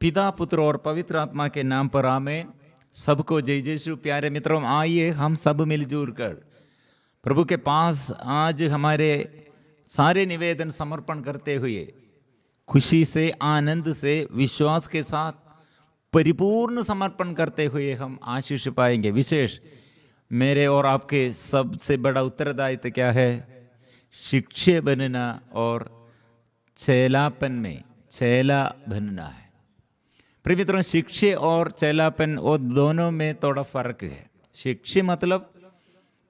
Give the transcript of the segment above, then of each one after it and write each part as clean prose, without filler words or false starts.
पिता, पुत्र और पवित्र आत्मा के नाम पर आमीन। सबको जय यीशु। प्यारे मित्रों, आइए हम सब मिलजुल कर प्रभु के पास आज हमारे सारे निवेदन समर्पण करते हुए खुशी से, आनंद से, विश्वास के साथ परिपूर्ण समर्पण करते हुए हम आशीष पाएंगे। विशेष मेरे और आपके सबसे बड़ा उत्तरदायित्व क्या है? शिक्षक बनना और चेलापन में चेला बनना है। प्रिय मित्रों, शिक्षक और चेलापन वो दोनों में थोड़ा फर्क है। शिक्षक मतलब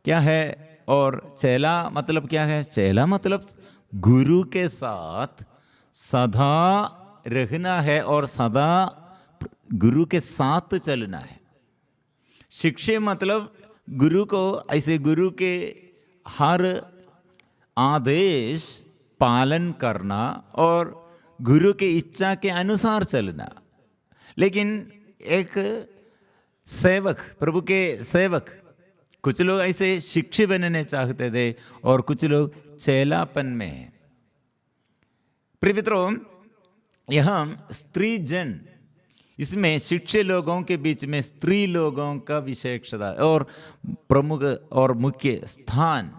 क्या है और चेला मतलब क्या है? चेला मतलब गुरु के साथ सदा रहना है और सदा गुरु के साथ चलना है। शिक्षक मतलब गुरु को ऐसे गुरु के हर आदेश पालन करना और गुरु के इच्छा के अनुसार चलना। लेकिन एक सेवक, प्रभु के सेवक, कुछ लोग ऐसे शिक्षक बनने चाहते थे और कुछ लोग चेलापन में हैं। प्रिय मित्रों, यहाँ स्त्री जन, इसमें शिक्षक लोगों के बीच में स्त्री लोगों का विशेषता और प्रमुख और मुख्य स्थान।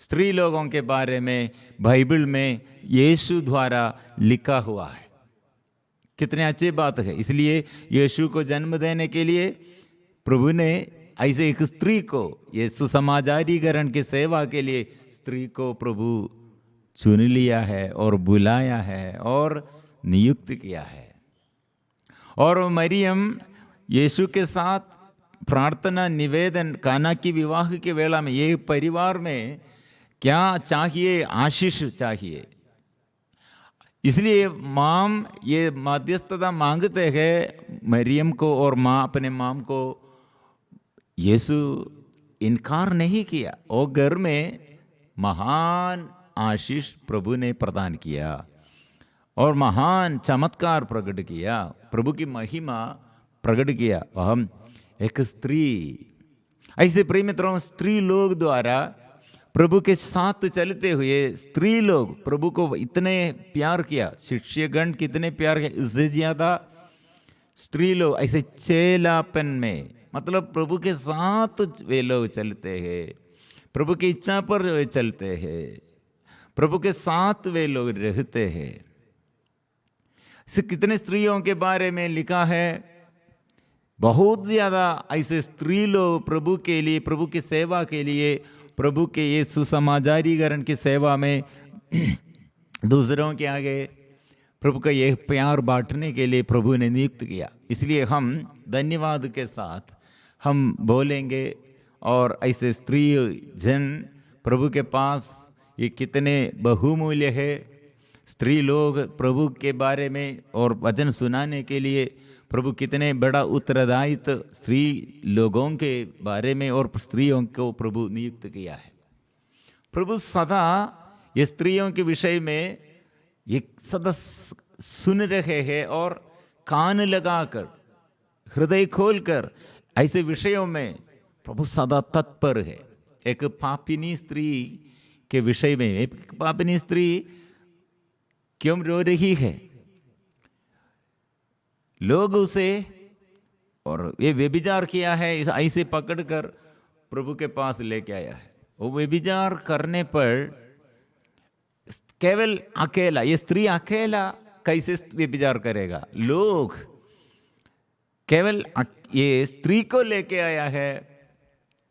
स्त्री लोगों के बारे में बाइबल में यीशु द्वारा लिखा हुआ है। कितने अच्छी बात है। इसलिए यीशु को जन्म देने के लिए प्रभु ने ऐसे एक स्त्री को, ये सुसमाचारीकरण की सेवा के लिए स्त्री को प्रभु चुन लिया है और बुलाया है और नियुक्त किया है। और मरियम यीशु के साथ प्रार्थना निवेदन काना की विवाह के वेला में ये परिवार में क्या चाहिए? आशीष चाहिए। इसलिए माम ये मध्यस्थता मांगते हैं मरियम को, और माँ अपने माम को यीशु इनकार नहीं किया। और घर में महान आशीष प्रभु ने प्रदान किया और महान चमत्कार प्रकट किया, प्रभु की महिमा प्रकट किया। हम एक स्त्री, ऐसे प्रिय मित्रों, स्त्री लोग द्वारा प्रभु के साथ चलते हुए स्त्री लोग प्रभु को इतने प्यार किया, शिष्यगण कितने प्यार किया, इससे ज्यादा स्त्री लोग ऐसे चेलापन में, मतलब प्रभु के साथ वे लोग चलते हैं, प्रभु की इच्छा पर वे चलते हैं, प्रभु के साथ वे लोग रहते हैं। इसे कितने स्त्रियों के बारे में लिखा है? बहुत ज्यादा ऐसे स्त्री लोग प्रभु के लिए, प्रभु की सेवा के लिए, प्रभु के ये सुसमाचारीकरण की सेवा में दूसरों के आगे प्रभु का ये प्यार बांटने के लिए प्रभु ने नियुक्त किया। इसलिए हम धन्यवाद के साथ हम बोलेंगे और ऐसे स्त्री जन प्रभु के पास ये कितने बहुमूल्य है। स्त्री लोग प्रभु के बारे में और वचन सुनाने के लिए प्रभु कितने बड़ा उत्तरदायित्व स्त्री लोगों के बारे में और स्त्रियों को प्रभु नियुक्त किया है। प्रभु सदा ये स्त्रियों के विषय में ये सदा सुन रहे हैं और कान लगाकर, हृदय खोलकर ऐसे विषयों में प्रभु सदा तत्पर है। एक पापिनी स्त्री के विषय में, एक पापिनी स्त्री क्यों रो रही है? लोग उसे, और ये व्यभिचार किया है, ऐसे पकड़कर प्रभु के पास लेके आया है। वो व्यभिचार करने पर केवल अकेला, ये स्त्री अकेला कैसे व्यभिचार करेगा? लोग केवल ये स्त्री को लेके आया है,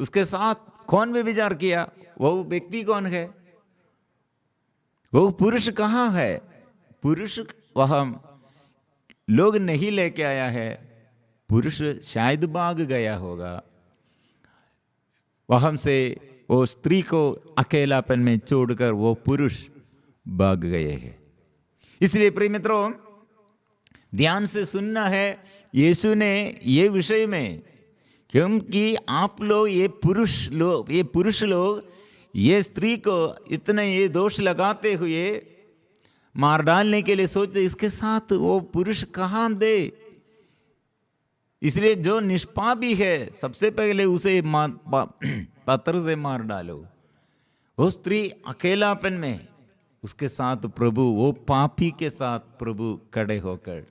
उसके साथ कौन व्यभिचार किया? वो व्यक्ति कौन है? वो पुरुष कहाँ है? पुरुष वहां लोग नहीं लेके आया है, पुरुष शायद भाग गया होगा। वहां से वो स्त्री को अकेलापन में छोड़कर वो पुरुष भाग गए हैं। इसलिए प्रिय मित्रों, ध्यान से सुनना है। यीशु ने ये विषय में, क्योंकि आप लोग ये पुरुष लोग ये स्त्री को इतने ये दोष लगाते हुए मार डालने के लिए सोचते, इसके साथ वो पुरुष कहाँ दे। इसलिए जो निष्पापी है सबसे पहले उसे पत्थर से मार डालो। वो स्त्री अकेलापन में उसके साथ प्रभु, वो पापी के साथ प्रभु खड़े होकर,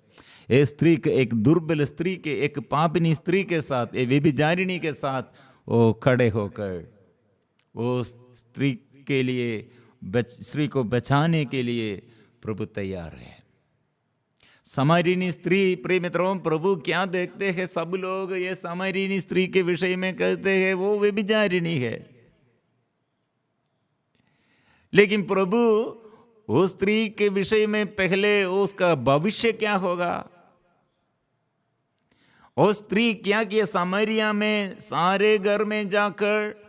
एक स्त्री के, एक दुर्बल स्त्री के, एक पापिनी स्त्री के साथ, एक व्यभिचारिणी के साथ वो खड़े होकर वो स्त्री के लिए, स्त्री को बचाने के लिए प्रभु तैयार है। सामरियनी स्त्री, प्रिय मित्रों, प्रभु क्या देखते हैं? सब लोग ये सामरियनी स्त्री के विषय में कहते हैं वो व्यभिचारिणी है, लेकिन प्रभु उस स्त्री के विषय में पहले उसका भविष्य क्या होगा, वो स्त्री क्या किया? सामरिया में सारे घर में जाकर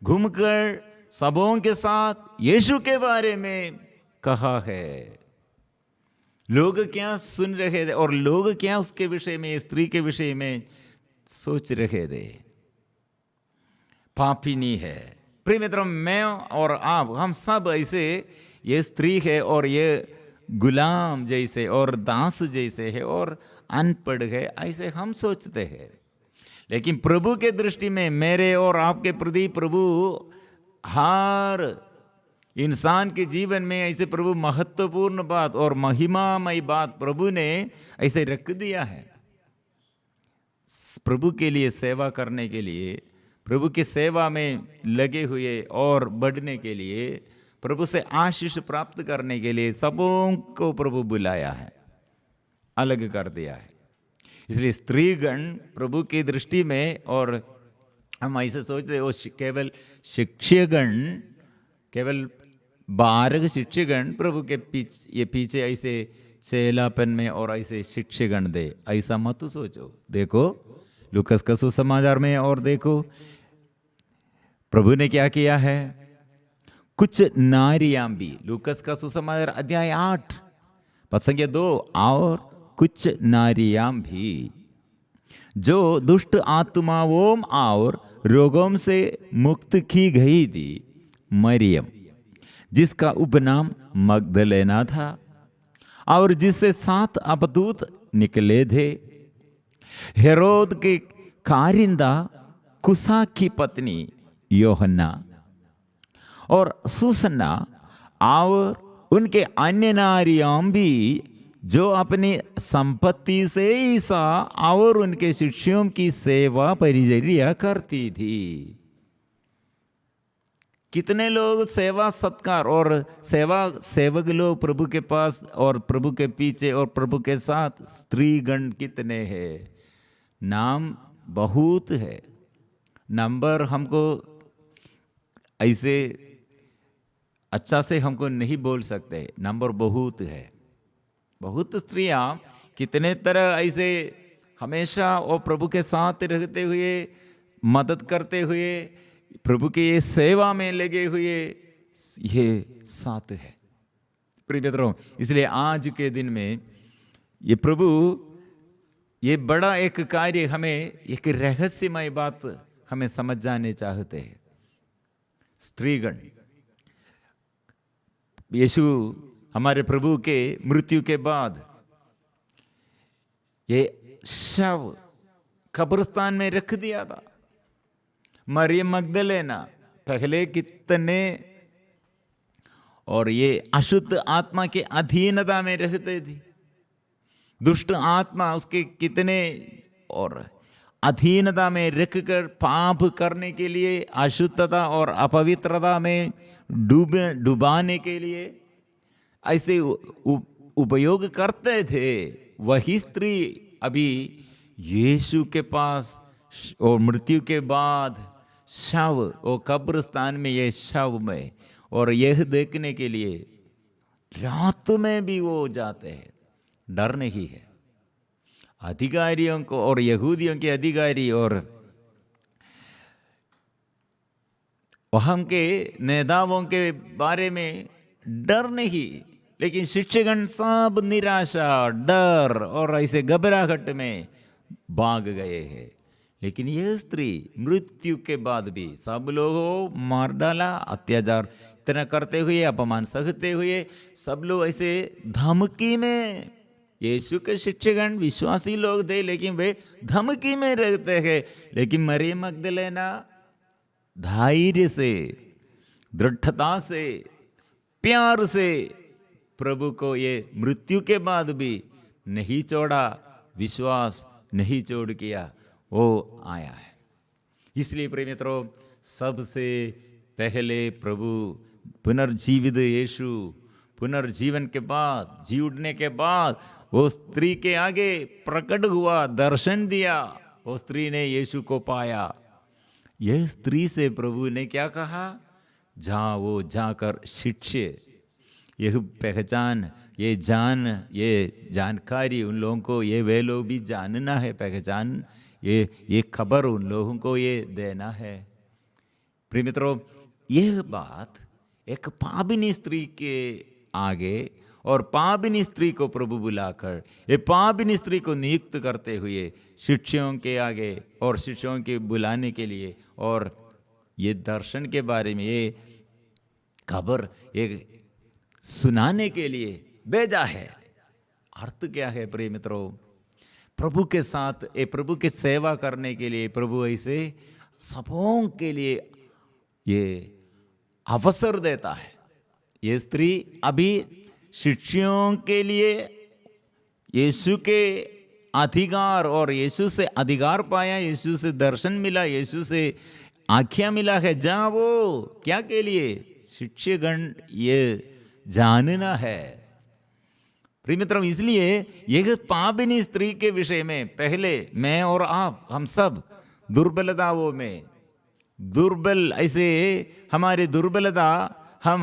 घूमकर सबों के साथ यीशु के बारे में कहा है। लोग क्या सुन रहे थे और लोग क्या उसके विषय में, स्त्री के विषय में सोच रहे थे? पापिनी है। प्रिय मित्रों, मैं और आप, हम सब ऐसे, ये स्त्री है और ये गुलाम जैसे और दास जैसे है और अनपढ़ है, ऐसे हम सोचते हैं। लेकिन प्रभु के दृष्टि में, मेरे और आपके प्रति प्रभु हर इंसान के जीवन में ऐसे प्रभु महत्वपूर्ण बात और महिमामय बात प्रभु ने ऐसे रख दिया है। प्रभु के लिए सेवा करने के लिए, प्रभु की सेवा में लगे हुए और बढ़ने के लिए, प्रभु से आशीष प्राप्त करने के लिए सबों को प्रभु बुलाया है, अलग कर दिया है। इसलिए स्त्रीगण प्रभु की दृष्टि में, और हम ऐसे सोचते वो केवल शिक्षगण, केवल 12 शिक्षगण प्रभु के पीछे ऐसे चेलापन में और ऐसे शिक्षगण दे, ऐसा मत सोचो। देखो लूकस का सुसमाचार में, और देखो प्रभु ने क्या किया है। कुछ नारियां भी, लूकस का सुसमाचार अध्याय 8 पद संख्या 2, और कुछ नारियां भी जो दुष्ट आत्माओं और रोगों से मुक्त की गई थी, मरियम जिसका उपनाम मगदलेना था, और जिससे 7 अपदूत निकले थे, हेरोद के कारिंदा कुसा की पत्नी योहन्ना, और सुसन्ना, और उनके अन्य नारियां भी जो अपनी संपत्ति से ईसा और उनके शिष्यों की सेवा परिचर्या करती थी। कितने लोग सेवा सत्कार और सेवक लोग प्रभु के पास और प्रभु के पीछे और प्रभु के साथ, स्त्रीगण कितने हैं? नाम बहुत है, नंबर हमको ऐसे अच्छा से हमको नहीं बोल सकते, नंबर बहुत है। बहुत स्त्रियां कितने तरह ऐसे हमेशा और प्रभु के साथ रहते हुए, मदद करते हुए, प्रभु की ये सेवा में लगे हुए, ये साथ है। प्रिय मित्रों, इसलिए आज के दिन में ये प्रभु ये बड़ा एक कार्य, हमें एक रहस्यमय बात हमें समझ जाने चाहते हैं। स्त्रीगण, यीशु हमारे प्रभु के मृत्यु के बाद ये शव कब्रिस्तान में रख दिया था। मरियम मगदलेना पहले कितने, और ये अशुद्ध आत्मा के अधीनता में रहते थी, दुष्ट आत्मा उसके कितने और अधीनता में रखकर पाप करने के लिए, अशुद्धता और अपवित्रता में डुबाने के लिए ऐसे उपयोग करते थे। वही स्त्री अभी यीशु के पास और मृत्यु के बाद शव और कब्रिस्तान में, ये शव में, और यह देखने के लिए रात में भी वो जाते हैं। डर नहीं है। अधिकारियों को और यहूदियों के अधिकारी और वहां के नेताओं के बारे में डर नहीं, लेकिन शिक्षकगण सब निराशा, डर और ऐसे घबराहट में भाग गए हैं। लेकिन यह स्त्री मृत्यु के बाद भी सब लोगों मार डाला, अत्याचार इतना करते हुए, अपमान सहते हुए, सब लोग ऐसे धमकी में, यीशु के शिक्षकगण विश्वासी लोग थे लेकिन वे धमकी में रहते हैं। लेकिन मरियम मगदलेना धैर्य से, दृढ़ता से प्यार से प्रभु को ये मृत्यु के बाद भी नहीं छोड़ा, विश्वास नहीं छोड़ किया, वो आया है। इसलिए प्रिय मित्रों, सबसे पहले प्रभु पुनर्जीवित यीशु पुनर्जीवन के बाद, जी उठने के बाद वो स्त्री के आगे प्रकट हुआ, दर्शन दिया। वो स्त्री ने यीशु को पाया। यह स्त्री से प्रभु ने क्या कहा? जाओ, जाकर शिष्य, यह पहचान, ये जानकारी उन लोगों को, ये वे लोग भी जानना है, पहचान, ये खबर उन लोगों को ये देना है। प्रिय मित्रों, यह बात एक पापिनी स्त्री के आगे और पापिनी स्त्री को प्रभु बुलाकर, ये पापिनी स्त्री को नियुक्त करते हुए शिष्यों के आगे और शिष्यों के बुलाने के लिए और ये दर्शन के बारे में, ये खबर ये सुनाने के लिए भेजा है। अर्थ क्या है प्रिय मित्रों? प्रभु के साथ, प्रभु की सेवा करने के लिए प्रभु ऐसे सबों के लिए ये अवसर देता है। ये स्त्री अभी शिष्यों के लिए यीशु के अधिकार और यीशु से अधिकार पाया, यीशु से दर्शन मिला, यीशु से आज्ञा मिला है। जाओ, क्या के लिए? शिष्यगण ये जानना है। प्रिय मित्रों, इसलिए यह पापिनी स्त्री के विषय में पहले मैं और आप, हम सब दुर्बलताओं में दुर्बल, ऐसे हमारे दुर्बलता, हम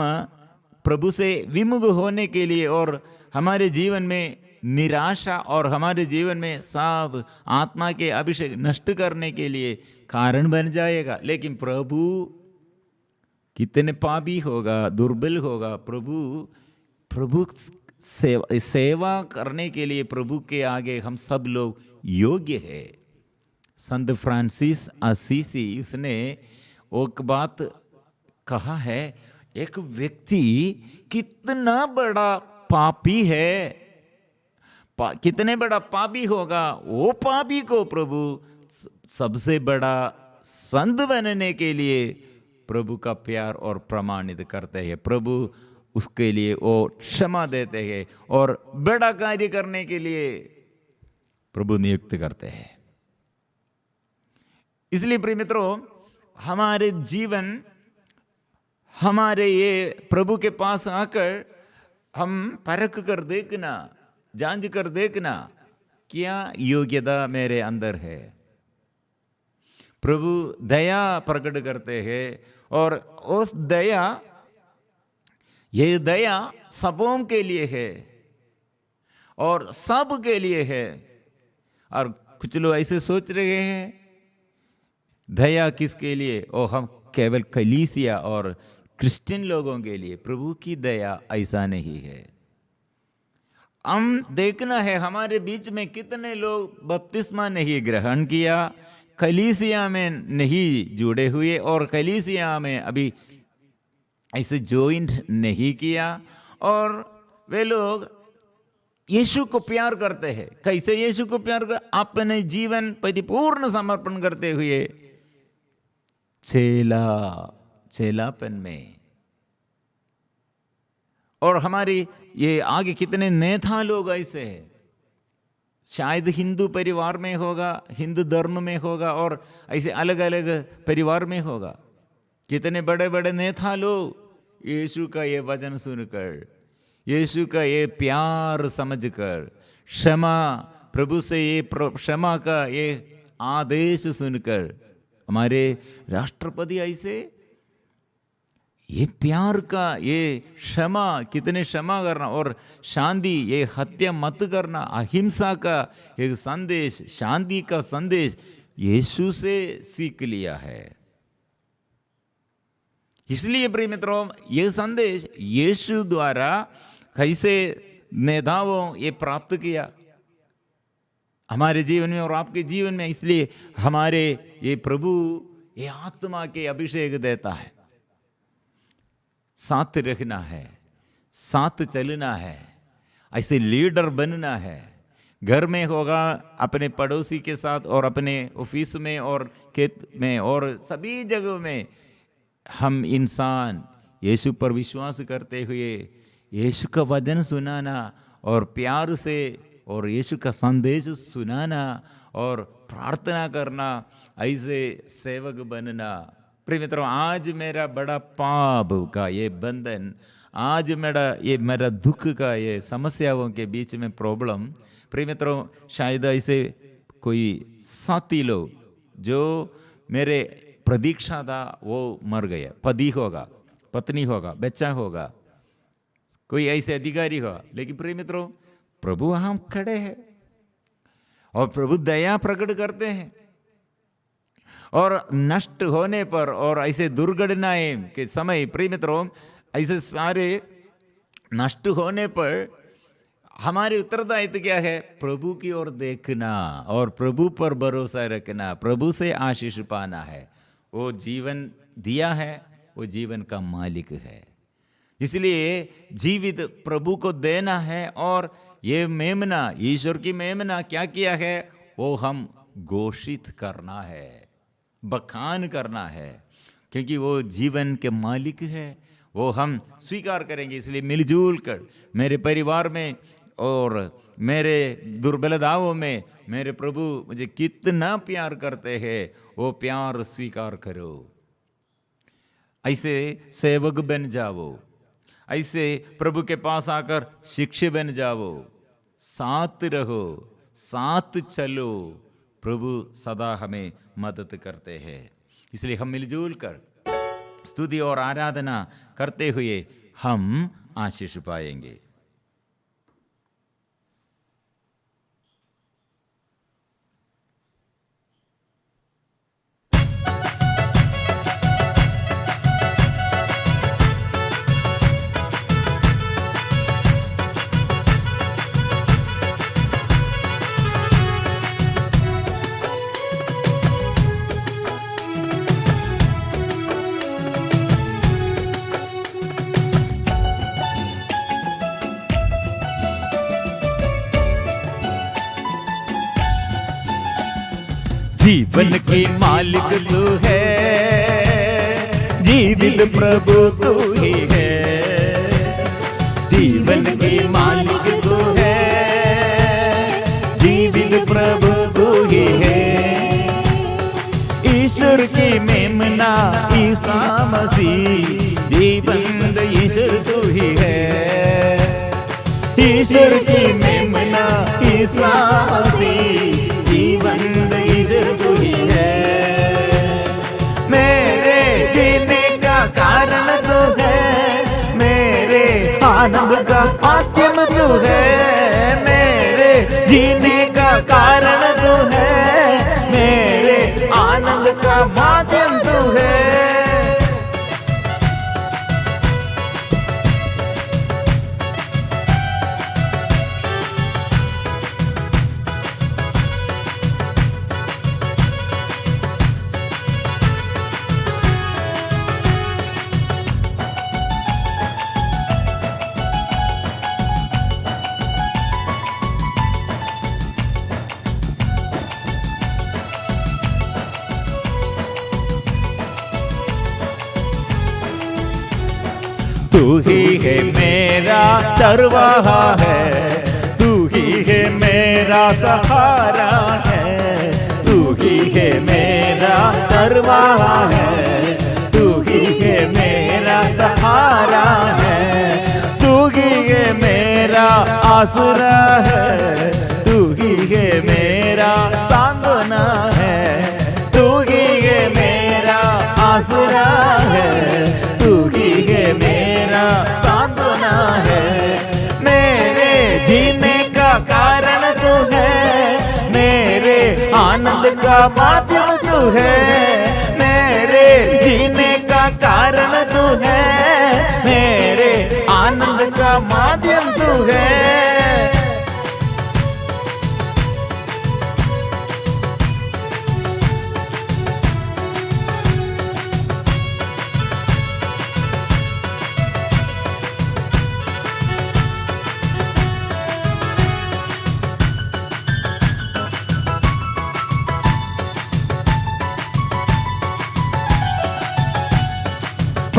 प्रभु से विमुख होने के लिए और हमारे जीवन में निराशा और हमारे जीवन में सब आत्मा के अभिषेक नष्ट करने के लिए कारण बन जाएगा। लेकिन प्रभु कितने पापी होगा, दुर्बल होगा, प्रभु सेवा करने के लिए प्रभु के आगे हम सब लोग योग्य है। संत फ्रांसिस असीसी, उसने एक बात कहा है, एक व्यक्ति कितना बड़ा पापी है, कितने बड़ा पापी होगा, वो पापी को प्रभु सबसे बड़ा संत बनने के लिए प्रभु का प्यार और प्रमाणित करते हैं। प्रभु उसके लिए वो क्षमा देते हैं और बड़ा कार्य करने के लिए प्रभु नियुक्त करते हैं। इसलिए प्रिय मित्रों, हमारे जीवन, हमारे ये प्रभु के पास आकर हम परख कर देखना, जांच कर देखना, क्या योग्यता मेरे अंदर है। प्रभु दया प्रकट करते हैं और उस दया, ये दया सबों के लिए है और सब के लिए है। और कुछ लोग ऐसे सोच रहे हैं दया किसके लिए? ओ, हम केवल कलीसिया और क्रिश्चियन लोगों के लिए। प्रभु की दया ऐसा नहीं है। हम देखना है हमारे बीच में कितने लोग बपतिस्मा नहीं ग्रहण किया, कलीसिया में नहीं जुड़े हुए और कलीसिया में अभी ऐसे ज्वाइंट नहीं किया, और वे लोग यीशु को प्यार करते हैं। कैसे यीशु को प्यार कर? अपने जीवन परिपूर्ण समर्पण करते हुए चेलापन में। और हमारी ये आगे कितने नेता लोग ऐसे हैं, शायद हिंदू परिवार में होगा, हिंदू धर्म में होगा और ऐसे अलग अलग परिवार में होगा। कितने बड़े बड़े नेता लोग यीशु का ये वचन सुनकर, यीशु का ये प्यार समझकर, क्षमा, प्रभु से ये क्षमा का ये आदेश सुनकर, हमारे राष्ट्रपति ऐसे ये प्यार का, ये क्षमा, कितने क्षमा करना और शांति, ये हत्या मत करना, अहिंसा का एक संदेश, शांति का संदेश यीशु से सीख लिया है। इसलिए प्रिय मित्रों, ये संदेश यीशु द्वारा कैसे नेताओं ये प्राप्त किया हमारे जीवन में और आपके जीवन में। इसलिए हमारे ये प्रभु ये आत्मा के अभिषेक देता है। साथ रहना है, साथ चलना है, ऐसे लीडर बनना है। घर में होगा, अपने पड़ोसी के साथ और अपने ऑफिस में और खेत में और सभी जगहों में हम इंसान यीशु पर विश्वास करते हुए यीशु का वचन सुनाना और प्यार से और यीशु का संदेश सुनाना और प्रार्थना करना, ऐसे सेवक बनना। प्रिय मित्रों, आज मेरा बड़ा पाप का ये बंधन, आज मेरा दुख का ये समस्याओं के बीच में प्रॉब्लम, प्रिय मित्रों शायद ऐसे कोई साथी लोग जो मेरे प्रतीक्षा था वो मर गया, पति होगा, पत्नी होगा, बच्चा होगा, कोई ऐसे अधिकारी होगा, लेकिन प्रिय मित्रों प्रभु वहां खड़े हैं और प्रभु दया प्रकट करते हैं। और नष्ट होने पर और ऐसे दुर्घटनाएं के समय, प्रिय मित्रों ऐसे सारे नष्ट होने पर हमारी उत्तरदायित्व क्या है? प्रभु की ओर देखना और प्रभु पर भरोसा रखना, प्रभु से आशीष पाना है। वो जीवन दिया है, वो जीवन का मालिक है, इसलिए जीवित प्रभु को देना है। और ये मेमना, ईश्वर की मेमना क्या किया है? वो हम घोषित करना है, बखान करना है, क्योंकि वो जीवन के मालिक है, वो हम स्वीकार करेंगे। इसलिए मिलजुल कर मेरे परिवार में और मेरे दुर्बलताओं में मेरे प्रभु मुझे कितना प्यार करते हैं, वो प्यार स्वीकार करो। ऐसे सेवक बन जाओ, ऐसे प्रभु के पास आकर शिक्षक बन जाओ, साथ रहो, साथ चलो। प्रभु सदा हमें मदद करते हैं। इसलिए हम मिलजुल कर स्तुति और आराधना करते हुए हम आशीष पाएंगे। जीवन के मालिक तू है, जीवित प्रभु तू ही है। जीवन के मालिक तू है, जीवित प्रभु तू ही है। ईश्वर की मेमना ईसा मसीह, जीवन ईश्वर तू ही है। ईश्वर की मेमना ईसा मसीह, जीवन ईश्वर तू ही है। मेरे जीने का कारण तू है, मेरे आनंद का माध्यम तू है। मेरे जीने का कारण तू है, मेरे आनंद का माध्यम तू है। तू ही है मेरा चरवाहा है, तू ही है मेरा सहारा है। तू ही है मेरा चरवाहा है, तू ही है मेरा सहारा है। तू ही है मेरा आसरा है, तू ही है मेरा सांत्वना है। तू ही है मेरा आसरा है, तू ही है मेरा सांत्वना है। मेरे जीने का कारण तू है, मेरे आनंद का माध्यम तू है। मेरे जीने का कारण तू है, मेरे आनंद का माध्यम तू है।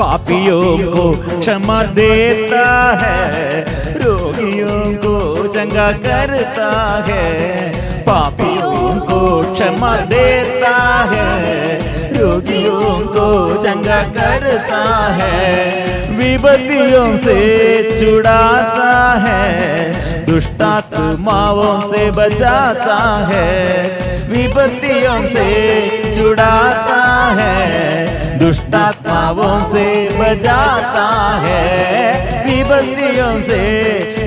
पापियों को क्षमा देता है, रोगियों को चंगा करता है। पापियों को क्षमा देता है, रोगियों को चंगा करता है। विपत्तियों से छुड़ाता है, दुष्टात्माओं से बचाता है। विपत्तियों से छुड़ाता है, दुष्टात्माओं से बचाता है। विपत्तियों से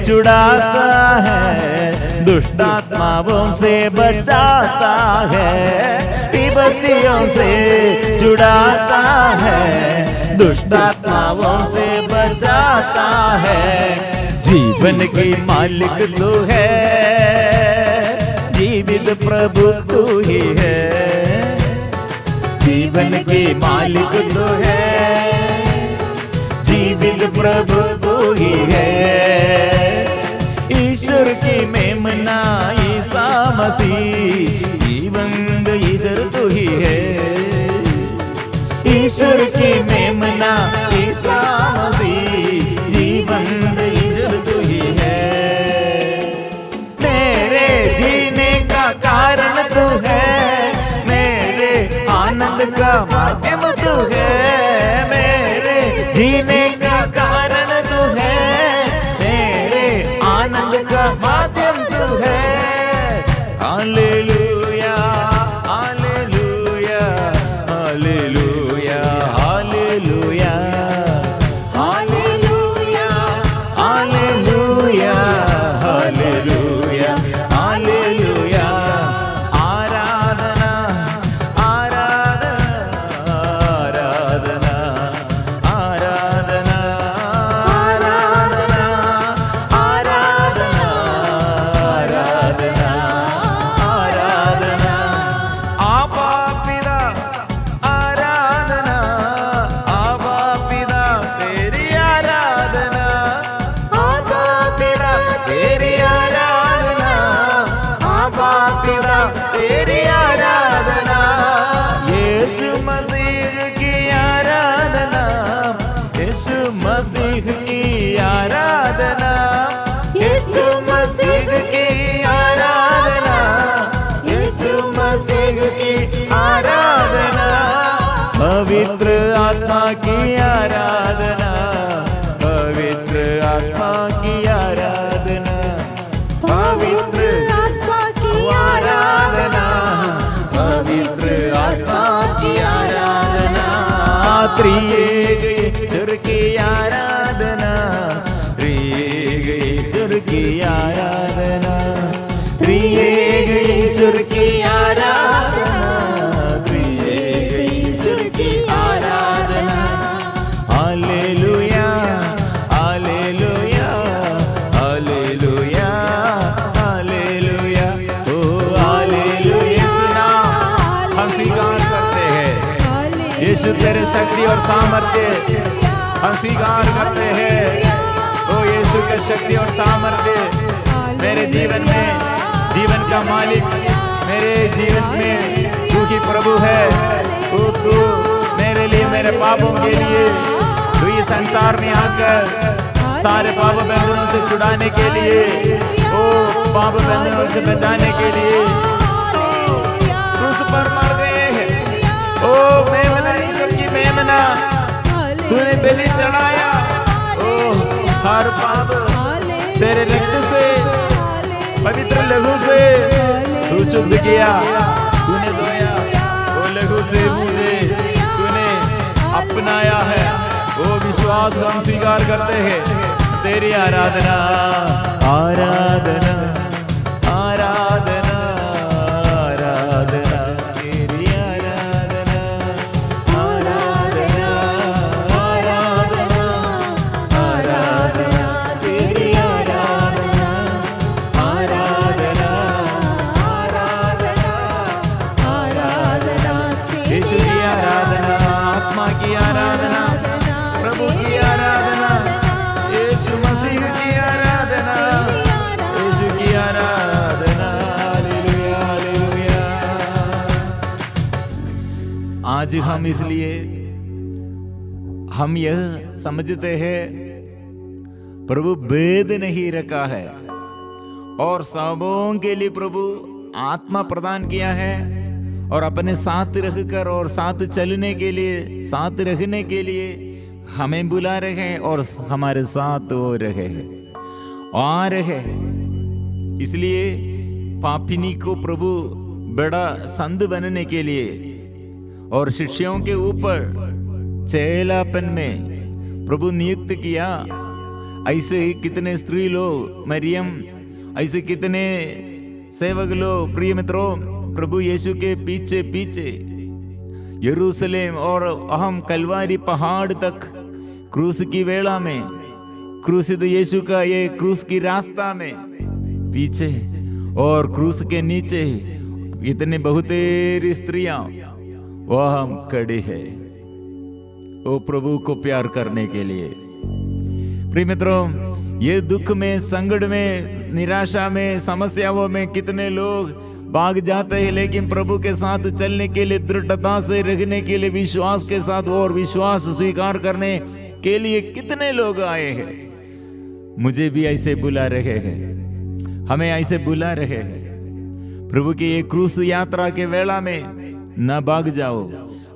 छुड़ाता है, दुष्टात्माओं से बचाता है। विपत्तियों से छुड़ाता है, दुष्टात्माओं से बचाता है। जीवन के मालिक तू है, जीवित प्रभु तू ही है। जीवन के मालिक तू है, जीवित प्रभु तू ही है। ईश्वर की मेमना ईसा मसीह, जीवंत ईश्वर तू ही है। ईश्वर की मेमना ईसा मसीह, जीवंत ईश्वर तू ही है। मेरे जीने का कारण तू है, मेरे आनंद का माध्यम तू है। मेरे जीने का कारण तू है, मेरे आनंद का माध्यम तू है। हालेलुया हालेलुया हालेलुया हालेलुया हालेलुया हालेलुया हालेलुया हालेलुया। आराधना आराधना आराधना आराधना आराधना आराधना आराधना आराधना। आबा पिता आराधना, आबा पिता तेरी आराधना। आबा पिता तेरी आराधना, आबा पिता तेरी आराधना। यीशु मसीह की आराधना, यीशु मसीह की आराधना। यीशु मसीह की आराधना, यीशु मसीह की आराधना। पवित्र आत्मा की आराधना, पवित्र आत्मा की आराधना। पवित्र आत्मा की आराधना, पवित्र आत्मा की आराधना। त्रिएक ईश्वर की आराधना, त्रिएक ईश्वर की आराधना। त्रिएक ईश्वर की आराधना, त्रिएक ईश्वर की आराधना। हालेलुया हालेलुया हालेलुया हालेलुया ओ हालेलुया। हम स्वीकार करते हैं यीशु तेरे शक्ति और सामर्थ्य, हम स्वीकार करते हैं ओ यीशु के शक्ति और सामर्थ्य मेरे जीवन में, जीवन का मालिक मेरे जीवन में तू ही प्रभु है। तू मेरे लिए, मेरे पापों के लिए तू इस संसार में आकर सारे पाप बंधनों से छुड़ाने के लिए, ओ पाप बंधनों से बचाने के लिए क्रूस पर मर गए हैं। ओ मेमना, ईश्वर की मेमना तूने बलि चढ़ाया। ओ हर पाप तेरे रक्त से, पवित्र लहू से तू शुद्ध किया, तूने धोया। वो लहू से मुझे तूने अपनाया है। वो विश्वास हम स्वीकार करते हैं। तेरी आराधना आराधना आराधना आराधना, तेरी आराधना आराधना आराधना आराधना, तेरी आराधना आराधना आराधना आराधना। यीशु की आराधना, आत्मा की आराधना, प्रभु की आराधना, यीशु मसीह की आराधना, यीशु की आराधना। Hallelujah hallelujah. आज हम इसलिए हम यह समझते हैं प्रभु भेद नहीं रखा है और सबों के लिए प्रभु आत्मा प्रदान किया है और अपने साथ रहकर और साथ चलने के लिए, साथ रहने के लिए हमें बुला रहे हैं और हमारे साथ वो रहे हैं, आ रहे हैं। इसलिए पापिनी को प्रभु बड़ा संत बनने के लिए और शिष्यों के ऊपर चेलापन में प्रभु नियुक्त किया। ऐसे ही कितने स्त्री लोग, मरियम, ऐसे कितने सेवक लोग, प्रिय मित्रों, प्रभु यीशु के पीछे पीछे यरूशलेम और अहम कलवारी पहाड़ तक क्रूस की वेला में, क्रूसित यीशु का ये क्रूस की रास्ता में पीछे और क्रूस के नीचे इतने बहुतेरी स्त्रियां वह खड़ी है वो प्रभु को प्यार करने के लिए। प्रिय मित्रों, ये दुख में, संकट में, निराशा में, समस्याओं में कितने लोग भाग जाते हैं, लेकिन प्रभु के साथ चलने के लिए, दृढ़ता से रहने के लिए, विश्वास के साथ और विश्वास स्वीकार करने के लिए कितने लोग आए हैं। मुझे भी ऐसे बुला रहे हैं, हमें ऐसे बुला रहे हैं। प्रभु की ये क्रूस यात्रा के वेला में न भाग जाओ,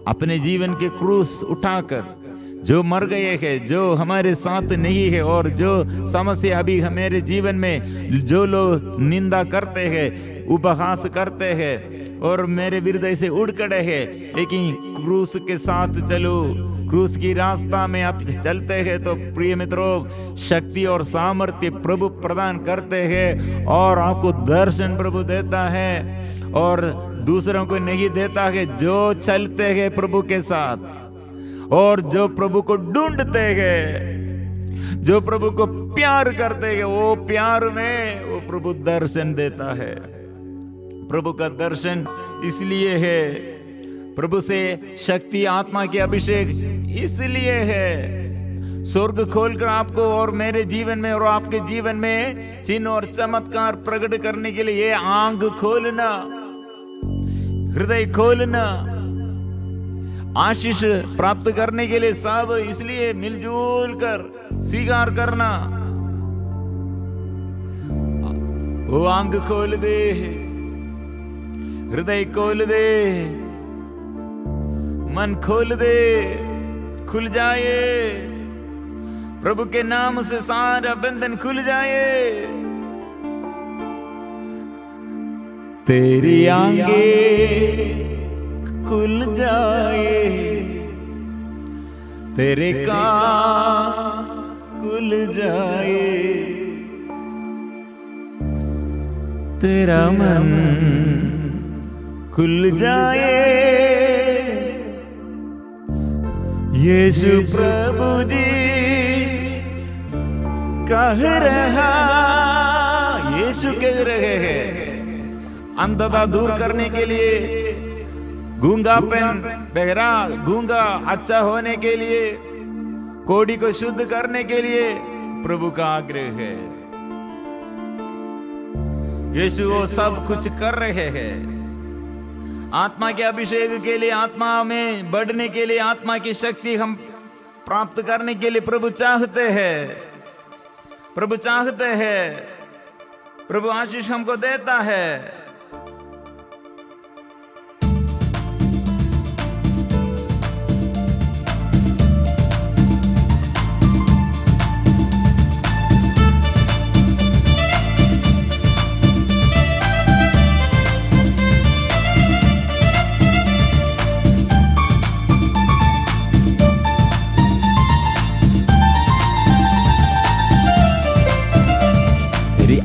अपने जीवन के क्रूस उठाकर, जो मर गए हैं, जो हमारे साथ नहीं है और जो समस्या अभी हमारे जीवन में, जो लोग निंदा करते हैं, उपहास करते हैं और मेरे विरुद्ध ऐसे उड़ खड़े हैं, लेकिन क्रूस के साथ चलो, क्रूस की रास्ता में आप चलते हैं तो प्रिय मित्रों, शक्ति और सामर्थ्य प्रभु प्रदान करते हैं और आपको दर्शन प्रभु देता है और दूसरों को नहीं देता है। जो चलते हैं प्रभु के साथ और जो प्रभु को ढूंढते हैं, जो प्रभु को प्यार करते हैं, वो प्यार में वो प्रभु दर्शन देता है। प्रभु का दर्शन इसलिए है, प्रभु से शक्ति, आत्मा के अभिषेक इसलिए है, स्वर्ग खोलकर आपको और मेरे जीवन में और आपके जीवन में चिन्ह और चमत्कार प्रकट करने के लिए, ये आंख खोलना, हृदय खोलना, आशीष प्राप्त करने के लिए सब इसलिए मिलजुल कर स्वीकार करना। वो आंख खोल दे, हृदय खोल दे, मन खोल दे, खुल जाए, प्रभु के नाम से सारा बंधन खुल जाए। तेरी आंखें खुल जाए, तेरे कान खुल जाए, तेरा मन खुल जाए। यीशु प्रभु जी कह रहा, यीशु कह रहे हैं, अंधता दूर करने के लिए, गूंगापन, बहरा, गूंगा अच्छा होने के लिए, कोढ़ी को शुद्ध करने के लिए प्रभु का आग्रह है। यीशु वो सब कुछ कर रहे हैं। आत्मा के अभिषेक के लिए, आत्मा में बढ़ने के लिए, आत्मा की शक्ति हम प्राप्त करने के लिए प्रभु चाहते हैं, प्रभु चाहते हैं, प्रभु आशीष हमको देता है।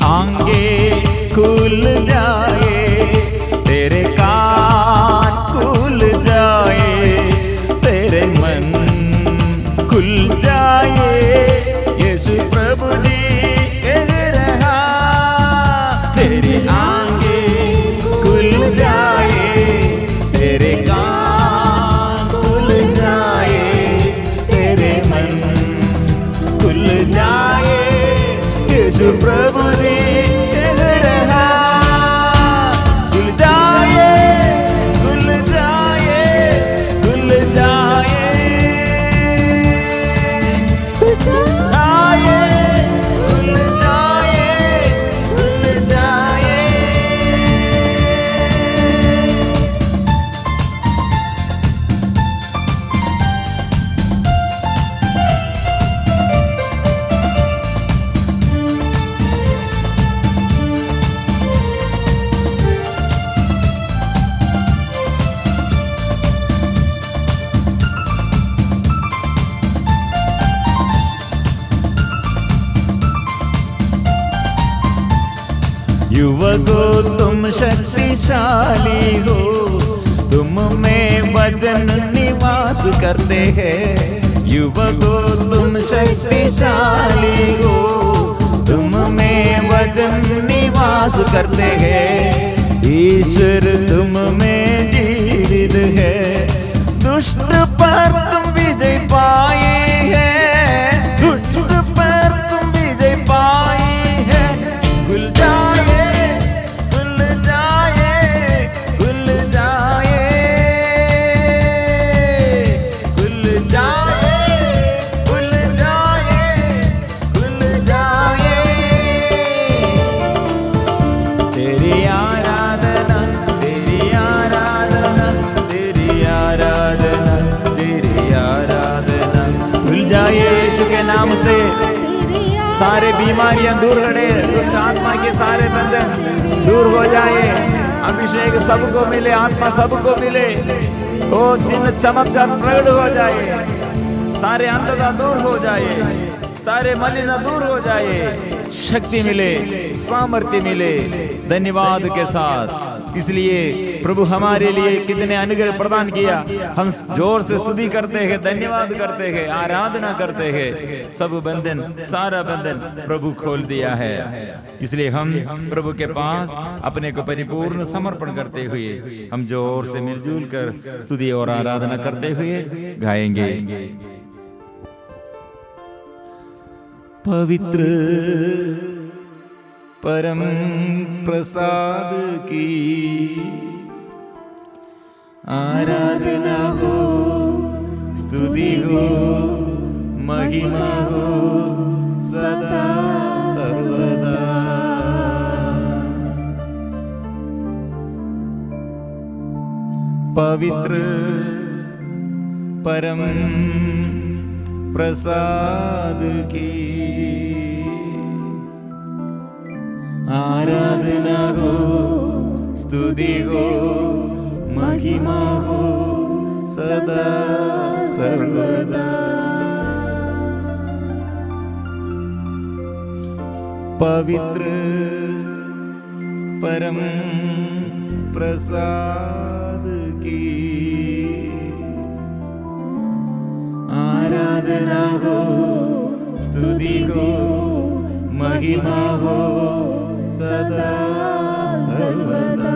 आंखें खुल जाए, तेरे कान खुल जाए, तेरे मन खुल जाए। यीशु प्रभु जी कह रहा, तेरी आंखें खुल जाए, तेरे कान खुल जाए, तेरे मन खुल जाए। यीशु प्रभु जी कह रहा, युवकों तुम शक्तिशाली हो, तुम में वचन निवास करते हैं। युवकों तुम शक्तिशाली हो, तुम में वचन निवास करते हैं। ईश्वर तुम में जीवित है, दुष्ट पर तुम विजय पाए हैं, दुष्ट पर तुम विजय पाए हैं। खुल जाए, खुल जाए, खुल जाए, खुल जाए, खुल जाए, खुल जाए। तेरी आराधना, तेरी आराधना, तेरी आराधना, तेरी आराधना। खुल जाए यीशु के नाम से, सारे बीमारियां दूर हटे, दुष्ट आत्मा के सारे बंधन दूर हो जाए। अभिषेक सबको मिले, आत्मा सबको मिले, ओ चिन्ह चमत्कार प्रकट हो जाए, सारे अंधता दूर हो जाए, सारे मलिन दूर हो जाए, शक्ति मिले, सामर्थ्य मिले, धन्यवाद के साथ। इसलिए प्रभु हमारे लिए कितने अनुग्रह प्रदान किया, हम जोर से स्तुति करते हैं, धन्यवाद करते हैं, आराधना करते हैं। सब बंधन, सारा बंधन प्रभु खोल दिया है। इसलिए हम प्रभु के पास अपने को परिपूर्ण समर्पण करते हुए हम जोर से मिलजुल कर स्तुति और आराधना करते हुए गाएंगे। पवित्र परम प्रसाद की आराधना हो, स्तुति हो, महिमा हो सदा सर्वदा। पवित्र परम प्रसाद की आराधना हो, स्तुति हो, महिमा हो सदा सर्वदा। पवित्र परम प्रसाद की आराधना हो, स्तुति हो, महिमा हो सदा सर्वदा।